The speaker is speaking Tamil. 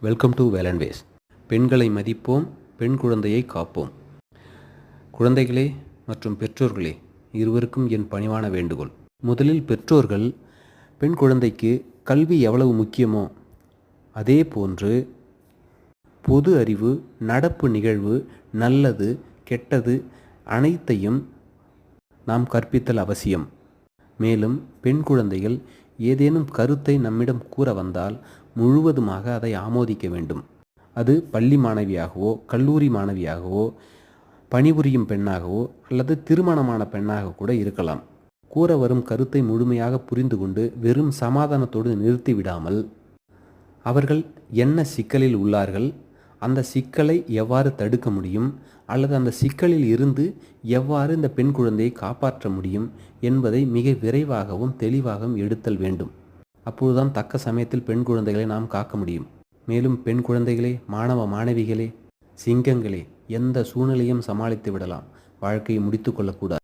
Welcome to whale and waves. பெண்களை மதிப்போம், பெண் குழந்தையை காப்போம். குழந்தைகளே மற்றும் பெற்றோர்களே, இருவருக்கும் என் பணிவான வேண்டுகோள். முதலில் பெற்றோர்கள் பெண் குழந்தைக்கு கல்வி எவ்வளவு முக்கியமோ அதே போன்று பொது அறிவு, நடப்பு நிகழ்வு, நல்லது கெட்டது அனைத்தையும் நாம் கற்பித்தல் அவசியம். மேலும் பெண் குழந்தைகள் ஏதேனும் கருத்தை நம்மிடம் கூற வந்தால் முழுவதுமாக அதை ஆமோதிக்க வேண்டும். அது பள்ளி மாணவியாகவோ, கல்லூரி மாணவியாகவோ, பணிபுரியும் பெண்ணாகவோ அல்லது திருமணமான பெண்ணாக கூட இருக்கலாம். கூற வரும் கருத்தை முழுமையாக புரிந்து கொண்டு வெறும் சமாதானத்தோடு நிறுத்திவிடாமல், அவர்கள் என்ன சிக்கலில் உள்ளார்கள், அந்த சிக்கலை எவ்வாறு தடுக்க முடியும், அல்லது அந்த சிக்கலில் இருந்து எவ்வாறு இந்த பெண் குழந்தையை காப்பாற்ற முடியும் என்பதை மிக விரைவாகவும் தெளிவாகவும் எடுத்தல் வேண்டும். அப்பொழுதுதான் தக்க சமயத்தில் பெண் குழந்தைகளை நாம் காக்க முடியும். மேலும் பெண் குழந்தைகளே, மாணவ மாணவிகளே, சிங்கங்களே, எந்த சூழ்நிலையும் சமாளித்து விடலாம். வாழ்க்கையை முடித்து கொள்ளக்கூடாது.